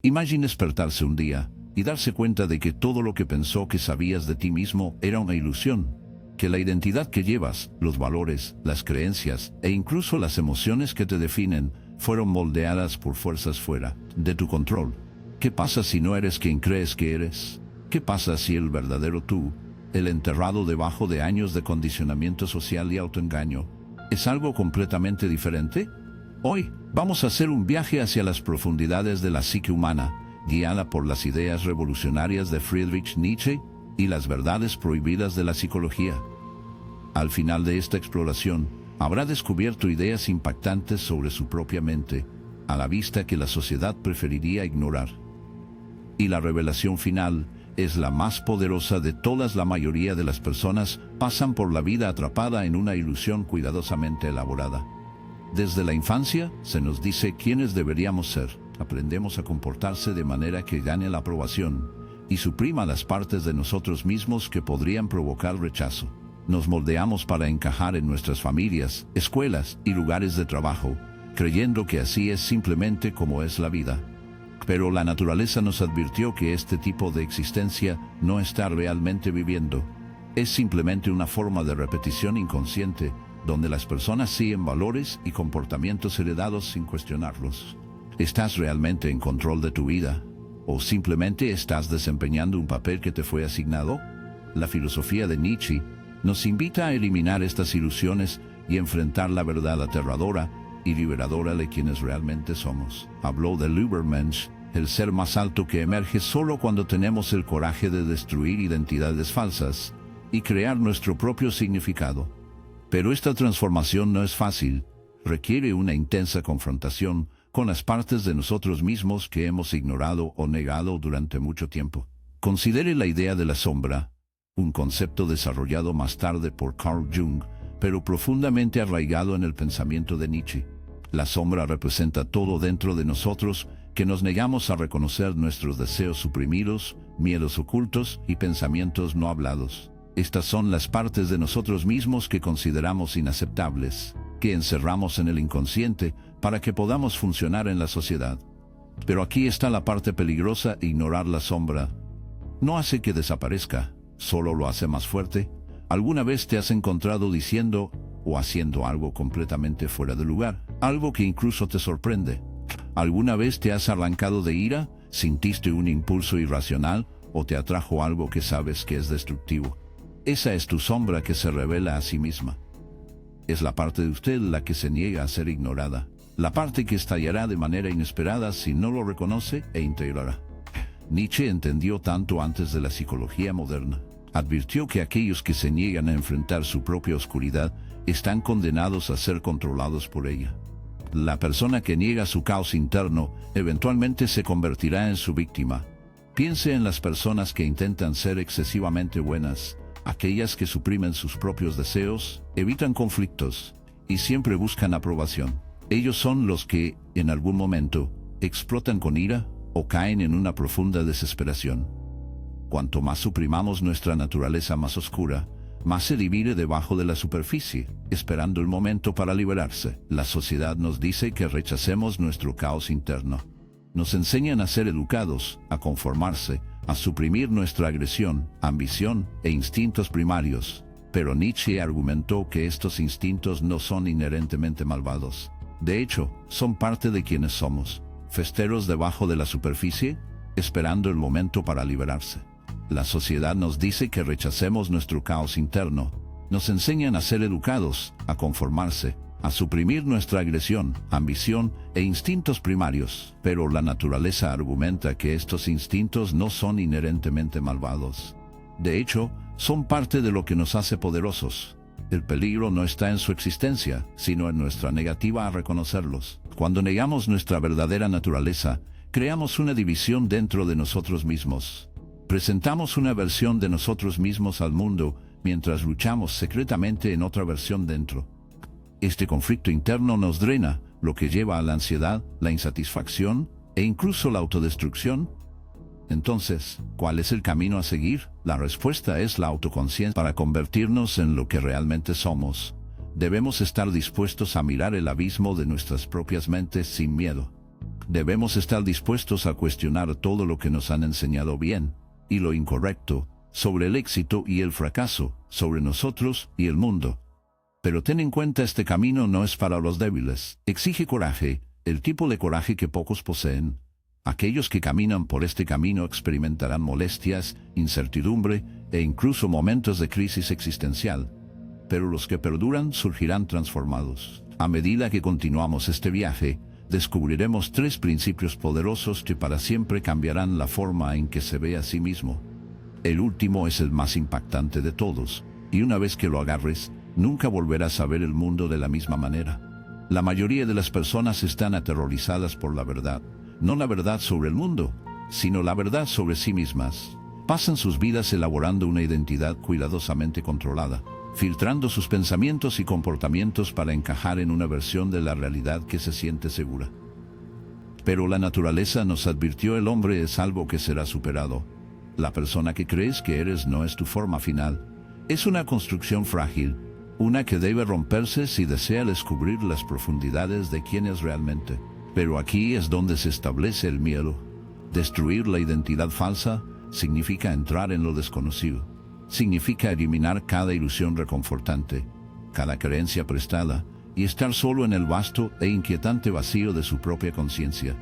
Imagine despertarse un día y darse cuenta de que todo lo que pensó que sabías de ti mismo era una ilusión, que la identidad que llevas, los valores, las creencias e incluso las emociones que te definen fueron moldeadas por fuerzas fuera de tu control. ¿Qué pasa si no eres quien crees que eres? ¿Qué pasa si el verdadero tú, el enterrado debajo de años de condicionamiento social y autoengaño, es algo completamente diferente? Hoy vamos a hacer un viaje hacia las profundidades de la psique humana, guiada por las ideas revolucionarias de Friedrich Nietzsche y las verdades prohibidas de la psicología. Al final de esta exploración, habrá descubierto ideas impactantes sobre su propia mente, a la vista que la sociedad preferiría ignorar. Y la revelación final es la más poderosa de todas. La mayoría de las personas pasan por la vida atrapada en una ilusión cuidadosamente elaborada. Desde la infancia se nos dice quiénes deberíamos ser. Aprendemos a comportarse de manera que gane la aprobación y suprima las partes de nosotros mismos que podrían provocar rechazo. Nos moldeamos para encajar en nuestras familias, escuelas y lugares de trabajo, creyendo que así es simplemente como es la vida. Pero la naturaleza nos advirtió que este tipo de existencia no está realmente viviendo. Es simplemente una forma de repetición inconsciente, donde las personas siguen valores y comportamientos heredados sin cuestionarlos. ¿Estás realmente en control de tu vida? ¿O simplemente estás desempeñando un papel que te fue asignado? La filosofía de Nietzsche nos invita a eliminar estas ilusiones y enfrentar la verdad aterradora y liberadora de quienes realmente somos. Habló del Übermensch, el ser más alto que emerge solo cuando tenemos el coraje de destruir identidades falsas y crear nuestro propio significado. Pero esta transformación no es fácil, requiere una intensa confrontación con las partes de nosotros mismos que hemos ignorado o negado durante mucho tiempo. Considere la idea de la sombra, un concepto desarrollado más tarde por Carl Jung, pero profundamente arraigado en el pensamiento de Nietzsche. La sombra representa todo dentro de nosotros que nos negamos a reconocer: nuestros deseos suprimidos, miedos ocultos y pensamientos no hablados. Estas son las partes de nosotros mismos que consideramos inaceptables, que encerramos en el inconsciente para que podamos funcionar en la sociedad. Pero aquí está la parte peligrosa: ignorar la sombra no hace que desaparezca, solo lo hace más fuerte. ¿Alguna vez te has encontrado diciendo o haciendo algo completamente fuera de lugar? Algo que incluso te sorprende. ¿Alguna vez te has arrancado de ira, sintiste un impulso irracional o te atrajo algo que sabes que es destructivo? Esa es tu sombra que se revela a sí misma. Es la parte de usted la que se niega a ser ignorada, la parte que estallará de manera inesperada si no lo reconoce e integrará. Nietzsche entendió tanto antes de la psicología moderna. Advirtió que aquellos que se niegan a enfrentar su propia oscuridad están condenados a ser controlados por ella. La persona que niega su caos interno eventualmente se convertirá en su víctima. Piense en las personas que intentan ser excesivamente buenas, aquellas que suprimen sus propios deseos, evitan conflictos y siempre buscan aprobación. Ellos son los que, en algún momento, explotan con ira o caen en una profunda desesperación. Cuanto más suprimamos nuestra naturaleza más oscura, más se divide debajo de la superficie, esperando el momento para liberarse. La sociedad nos dice que rechacemos nuestro caos interno. Nos enseñan a ser educados, a conformarse, a suprimir nuestra agresión, ambición e instintos primarios. Pero Nietzsche argumentó que estos instintos no son inherentemente malvados. De hecho, son parte de quienes somos, festeros debajo de la superficie, esperando el momento para liberarse. La sociedad nos dice que rechacemos nuestro caos interno. Nos enseñan a ser educados, a conformarse, a suprimir nuestra agresión, ambición e instintos primarios. Pero la naturaleza argumenta que estos instintos no son inherentemente malvados. De hecho, son parte de lo que nos hace poderosos. El peligro no está en su existencia, sino en nuestra negativa a reconocerlos. Cuando negamos nuestra verdadera naturaleza, creamos una división dentro de nosotros mismos. Presentamos una versión de nosotros mismos al mundo, mientras luchamos secretamente en otra versión dentro. Este conflicto interno nos drena, lo que lleva a la ansiedad, la insatisfacción e incluso la autodestrucción. Entonces, ¿cuál es el camino a seguir? La respuesta es la autoconciencia. Para convertirnos en lo que realmente somos, debemos estar dispuestos a mirar el abismo de nuestras propias mentes sin miedo. Debemos estar dispuestos a cuestionar todo lo que nos han enseñado bien y lo incorrecto, sobre el éxito y el fracaso, sobre nosotros y el mundo. Pero ten en cuenta, este camino no es para los débiles. Exige coraje, el tipo de coraje que pocos poseen. Aquellos que caminan por este camino experimentarán molestias, incertidumbre e incluso momentos de crisis existencial. Pero los que perduran surgirán transformados. A medida que continuamos este viaje, descubriremos 3 principios poderosos que para siempre cambiarán la forma en que se ve a sí mismo. El último es el más impactante de todos, y una vez que lo agarres, nunca volverás a ver el mundo de la misma manera. La mayoría de las personas están aterrorizadas por la verdad, no la verdad sobre el mundo, sino la verdad sobre sí mismas. Pasan sus vidas elaborando una identidad cuidadosamente controlada, filtrando sus pensamientos y comportamientos para encajar en una versión de la realidad que se siente segura. Pero la naturaleza nos advirtió: el hombre es algo que será superado. La persona que crees que eres no es tu forma final. Es una construcción frágil, una que debe romperse si desea descubrir las profundidades de quién es realmente. Pero aquí es donde se establece el miedo. Destruir la identidad falsa significa entrar en lo desconocido. Significa eliminar cada ilusión reconfortante, cada creencia prestada, y estar solo en el vasto e inquietante vacío de su propia conciencia.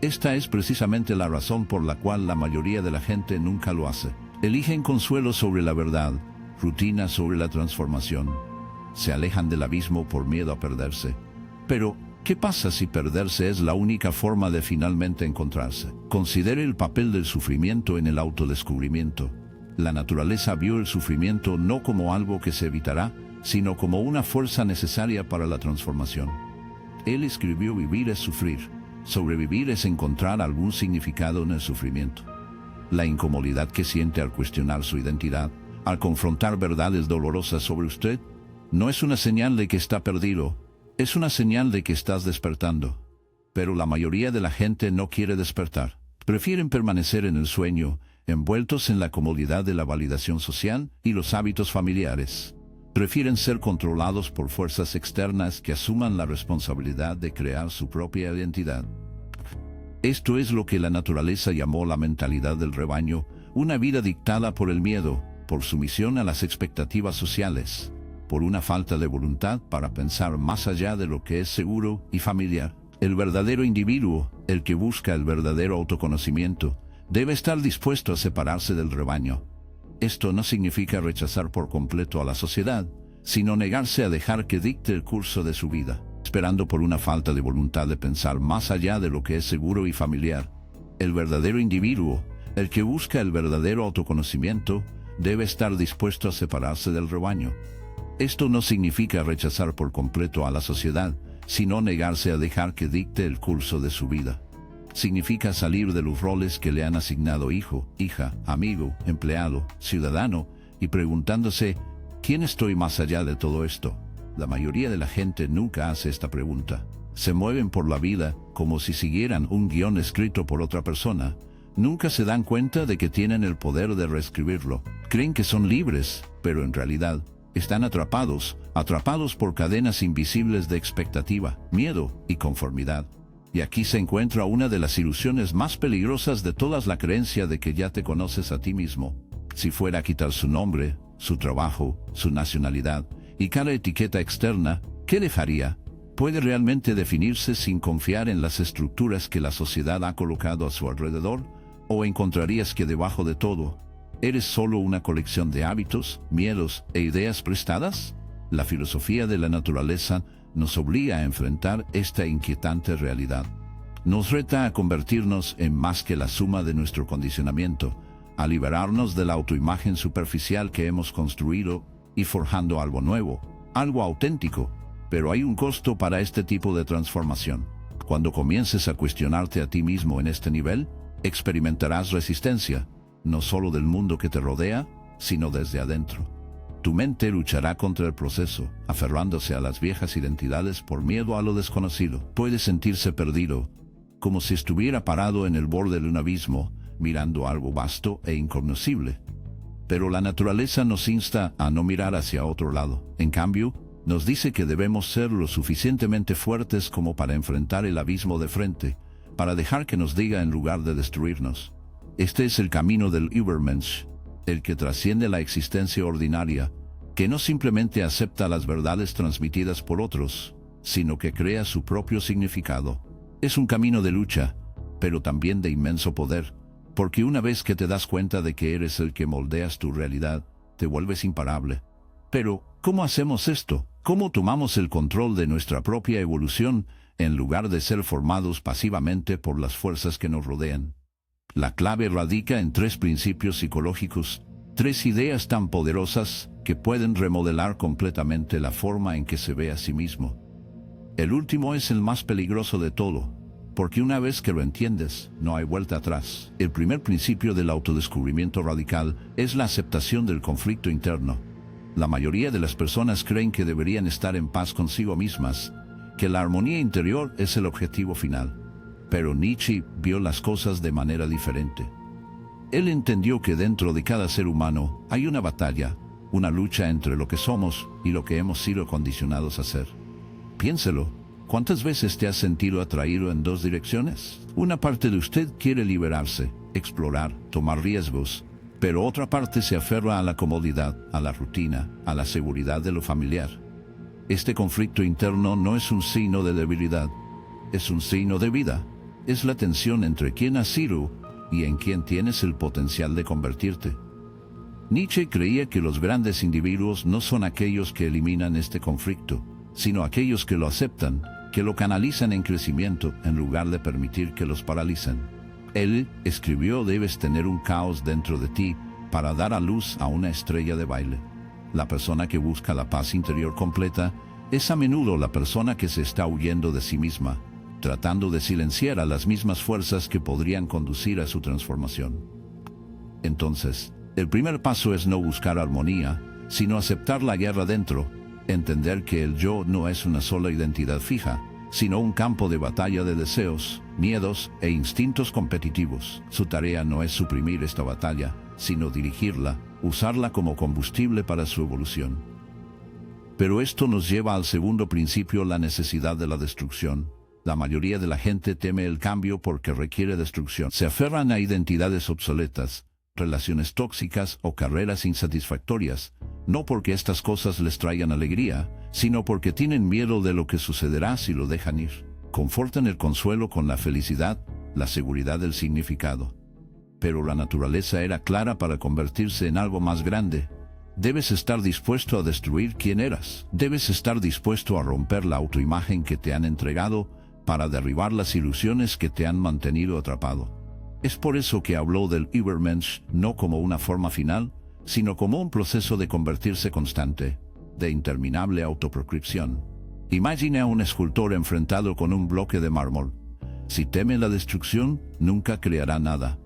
Esta es precisamente la razón por la cual la mayoría de la gente nunca lo hace. Eligen consuelo sobre la verdad, rutina sobre la transformación. Se alejan del abismo por miedo a perderse. Pero, ¿qué pasa si perderse es la única forma de finalmente encontrarse? Considere el papel del sufrimiento en el autodescubrimiento. La naturaleza vio el sufrimiento no como algo que se evitará, sino como una fuerza necesaria para la transformación. Él escribió: vivir es sufrir. Sobrevivir es encontrar algún significado en el sufrimiento. La incomodidad que siente al cuestionar su identidad, al confrontar verdades dolorosas sobre usted, no es una señal de que está perdido, es una señal de que estás despertando. Pero la mayoría de la gente no quiere despertar. Prefieren permanecer en el sueño, envueltos en la comodidad de la validación social y los hábitos familiares. Prefieren ser controlados por fuerzas externas que asuman la responsabilidad de crear su propia identidad. Esto es lo que la naturaleza llamó la mentalidad del rebaño, una vida dictada por el miedo, por sumisión a las expectativas sociales, por una falta de voluntad para pensar más allá de lo que es seguro y familiar. El verdadero individuo, el que busca el verdadero autoconocimiento, debe estar dispuesto a separarse del rebaño. Esto no significa rechazar por completo a la sociedad, sino negarse a dejar que dicte el curso de su vida, esperando por una falta de voluntad de pensar más allá de lo que es seguro y familiar. El verdadero individuo, el que busca el verdadero autoconocimiento, debe estar dispuesto a separarse del rebaño. Esto no significa rechazar por completo a la sociedad, sino negarse a dejar que dicte el curso de su vida. Significa salir de los roles que le han asignado hijo, hija, amigo, empleado, ciudadano, y preguntándose: ¿quién estoy más allá de todo esto? La mayoría de la gente nunca hace esta pregunta. Se mueven por la vida como si siguieran un guión escrito por otra persona. Nunca se dan cuenta de que tienen el poder de reescribirlo. Creen que son libres, pero en realidad están atrapados por cadenas invisibles de expectativa, miedo y conformidad. Y aquí se encuentra una de las ilusiones más peligrosas de todas: la creencia de que ya te conoces a ti mismo. Si fuera a quitar su nombre, su trabajo, su nacionalidad y cada etiqueta externa, ¿qué dejaría? ¿Puede realmente definirse sin confiar en las estructuras que la sociedad ha colocado a su alrededor? ¿O encontrarías que debajo de todo, eres solo una colección de hábitos, miedos e ideas prestadas? La filosofía de la naturaleza nos obliga a enfrentar esta inquietante realidad. Nos reta a convertirnos en más que la suma de nuestro condicionamiento, a liberarnos de la autoimagen superficial que hemos construido y forjando algo nuevo, algo auténtico. Pero hay un costo para este tipo de transformación. Cuando comiences a cuestionarte a ti mismo en este nivel, experimentarás resistencia, no solo del mundo que te rodea, sino desde adentro. Tu mente luchará contra el proceso, aferrándose a las viejas identidades por miedo a lo desconocido. Puedes sentirse perdido, como si estuviera parado en el borde de un abismo, mirando algo vasto e inconocible. Pero la naturaleza nos insta a no mirar hacia otro lado. En cambio, nos dice que debemos ser lo suficientemente fuertes como para enfrentar el abismo de frente, para dejar que nos diga en lugar de destruirnos. Este es el camino del Übermensch, el que trasciende la existencia ordinaria, que no simplemente acepta las verdades transmitidas por otros, sino que crea su propio significado. Es un camino de lucha, pero también de inmenso poder, porque una vez que te das cuenta de que eres el que moldeas tu realidad, te vuelves imparable. Pero, ¿cómo hacemos esto? ¿Cómo tomamos el control de nuestra propia evolución en lugar de ser formados pasivamente por las fuerzas que nos rodean? La clave radica en 3 principios psicológicos, 3 ideas tan poderosas que pueden remodelar completamente la forma en que se ve a sí mismo. El último es el más peligroso de todo, porque una vez que lo entiendes, no hay vuelta atrás. El primer principio del autodescubrimiento radical es la aceptación del conflicto interno. La mayoría de las personas creen que deberían estar en paz consigo mismas, que la armonía interior es el objetivo final. Pero Nietzsche vio las cosas de manera diferente. Él entendió que dentro de cada ser humano hay una batalla, una lucha entre lo que somos y lo que hemos sido condicionados a ser. Piénselo. ¿Cuántas veces te has sentido atraído en 2 direcciones? Una parte de usted quiere liberarse, explorar, tomar riesgos, pero otra parte se aferra a la comodidad, a la rutina, a la seguridad de lo familiar. Este conflicto interno no es un signo de debilidad, es un signo de vida. Es la tensión entre quién has sido y en quién tienes el potencial de convertirte. Nietzsche creía que los grandes individuos no son aquellos que eliminan este conflicto, sino aquellos que lo aceptan, que lo canalizan en crecimiento en lugar de permitir que los paralicen. Él escribió: debes tener un caos dentro de ti para dar a luz a una estrella de baile. La persona que busca la paz interior completa es a menudo la persona que se está huyendo de sí misma, tratando de silenciar a las mismas fuerzas que podrían conducir a su transformación. Entonces, el primer paso es no buscar armonía, sino aceptar la guerra dentro, entender que el yo no es una sola identidad fija, sino un campo de batalla de deseos, miedos e instintos competitivos. Su tarea no es suprimir esta batalla, sino dirigirla, usarla como combustible para su evolución. Pero esto nos lleva al segundo principio, la necesidad de la destrucción. La mayoría de la gente teme el cambio porque requiere destrucción. Se aferran a identidades obsoletas, relaciones tóxicas o carreras insatisfactorias, no porque estas cosas les traigan alegría, sino porque tienen miedo de lo que sucederá si lo dejan ir. Confortan el consuelo con la felicidad, la seguridad del significado. Pero la naturaleza era clara para convertirse en algo más grande. Debes estar dispuesto a destruir quién eras. Debes estar dispuesto a romper la autoimagen que te han entregado para derribar las ilusiones que te han mantenido atrapado. Es por eso que habló del Übermensch no como una forma final, sino como un proceso de convertirse constante, de interminable autoproscripción. Imagine a un escultor enfrentado con un bloque de mármol. Si teme la destrucción, nunca creará nada.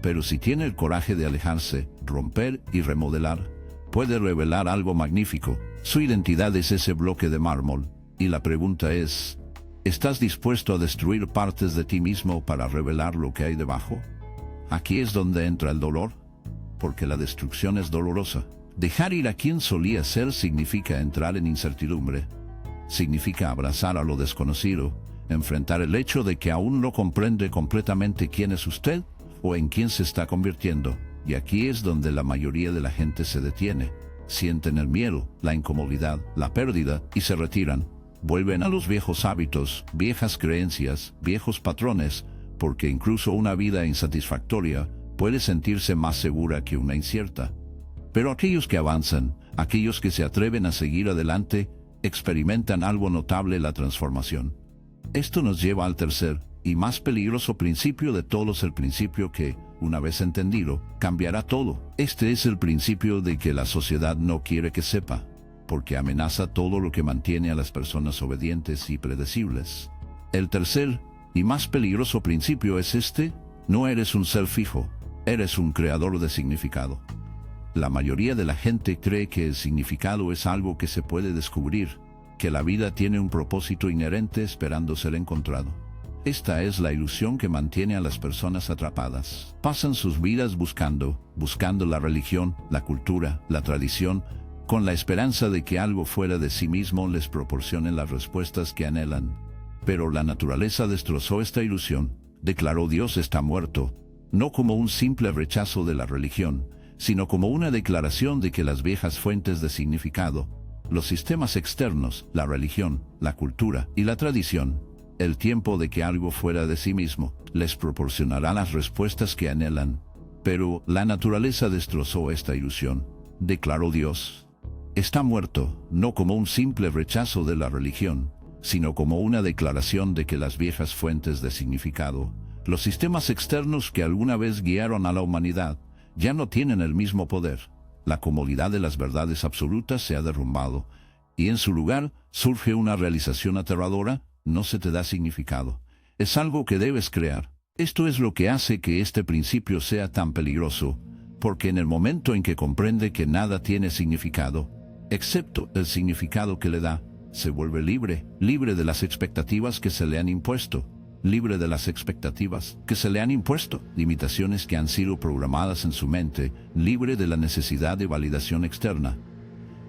Pero si tiene el coraje de alejarse, romper y remodelar, puede revelar algo magnífico. Su identidad es ese bloque de mármol, y la pregunta es: ¿estás dispuesto a destruir partes de ti mismo para revelar lo que hay debajo? Aquí es donde entra el dolor, porque la destrucción es dolorosa. Dejar ir a quien solía ser significa entrar en incertidumbre. Significa abrazar a lo desconocido, enfrentar el hecho de que aún no comprende completamente quién es usted o en quién se está convirtiendo. Y aquí es donde la mayoría de la gente se detiene. Sienten el miedo, la incomodidad, la pérdida y se retiran. Vuelven a los viejos hábitos, viejas creencias, viejos patrones, porque incluso una vida insatisfactoria puede sentirse más segura que una incierta. Pero aquellos que avanzan, aquellos que se atreven a seguir adelante, experimentan algo notable: la transformación. Esto nos lleva al tercer y más peligroso principio de todos, el principio que, una vez entendido, cambiará todo. Este es el principio de que la sociedad no quiere que sepa, porque amenaza todo lo que mantiene a las personas obedientes y predecibles. El tercer y más peligroso principio es este: no eres un ser fijo, eres un creador de significado. La mayoría de la gente cree que el significado es algo que se puede descubrir, que la vida tiene un propósito inherente esperando ser encontrado. Esta es la ilusión que mantiene a las personas atrapadas. Pasan sus vidas buscando la religión, la cultura, la tradición, con la esperanza de que algo fuera de sí mismo les proporcione las respuestas que anhelan. Pero la naturaleza destrozó esta ilusión. Declaró Dios está muerto, no como un simple rechazo de la religión, sino como una declaración de que las viejas fuentes de significado, los sistemas externos, la religión, la cultura y la tradición, el tiempo de que algo fuera de sí mismo, les proporcionará las respuestas que anhelan. Pero la naturaleza destrozó esta ilusión. Declaró Dios. Está muerto, no como un simple rechazo de la religión, sino como una declaración de que las viejas fuentes de significado, los sistemas externos que alguna vez guiaron a la humanidad, ya no tienen el mismo poder. La comodidad de las verdades absolutas se ha derrumbado, y en su lugar surge una realización aterradora: no se te da significado. Es algo que debes crear. Esto es lo que hace que este principio sea tan peligroso, porque en el momento en que comprende que nada tiene significado, excepto el significado que le da, se vuelve libre, libre de las expectativas que se le han impuesto, libre de las expectativas que se le han impuesto, limitaciones que han sido programadas en su mente, libre de la necesidad de validación externa.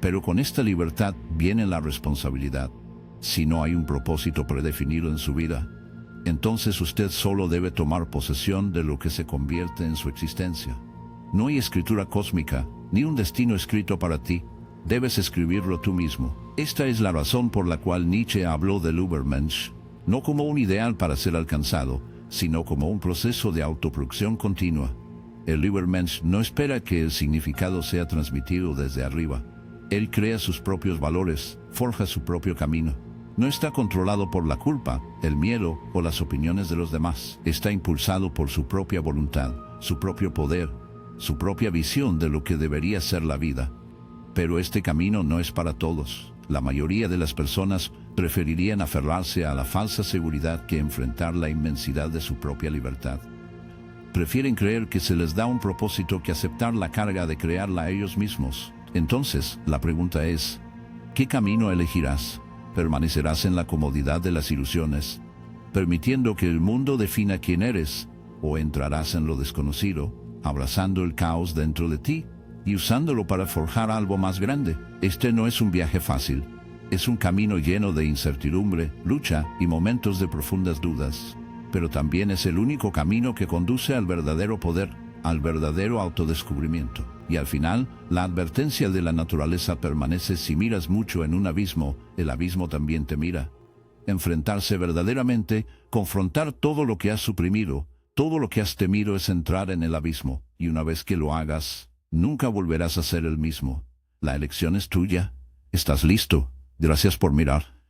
Pero con esta libertad viene la responsabilidad. Si no hay un propósito predefinido en su vida, entonces usted solo debe tomar posesión de lo que se convierte en su existencia. No hay escritura cósmica, ni un destino escrito para ti. Debes escribirlo tú mismo. Esta es la razón por la cual Nietzsche habló del Übermensch, no como un ideal para ser alcanzado, sino como un proceso de autoproducción continua. El Übermensch no espera que el significado sea transmitido desde arriba. Él crea sus propios valores, forja su propio camino. No está controlado por la culpa, el miedo o las opiniones de los demás. Está impulsado por su propia voluntad, su propio poder, su propia visión de lo que debería ser la vida. Pero este camino no es para todos. La mayoría de las personas preferirían aferrarse a la falsa seguridad que enfrentar la inmensidad de su propia libertad. Prefieren creer que se les da un propósito que aceptar la carga de crearla ellos mismos. Entonces, la pregunta es, ¿qué camino elegirás? ¿Permanecerás en la comodidad de las ilusiones, permitiendo que el mundo defina quién eres, o entrarás en lo desconocido, abrazando el caos dentro de ti y usándolo para forjar algo más grande? Este no es un viaje fácil. Es un camino lleno de incertidumbre, lucha y momentos de profundas dudas. Pero también es el único camino que conduce al verdadero poder, al verdadero autodescubrimiento. Y al final, la advertencia de la naturaleza permanece: si miras mucho en un abismo, el abismo también te mira. Enfrentarse verdaderamente, confrontar todo lo que has suprimido, todo lo que has temido, es entrar en el abismo. Y una vez que lo hagas, nunca volverás a ser el mismo. La elección es tuya. ¿Estás listo? Gracias por mirar.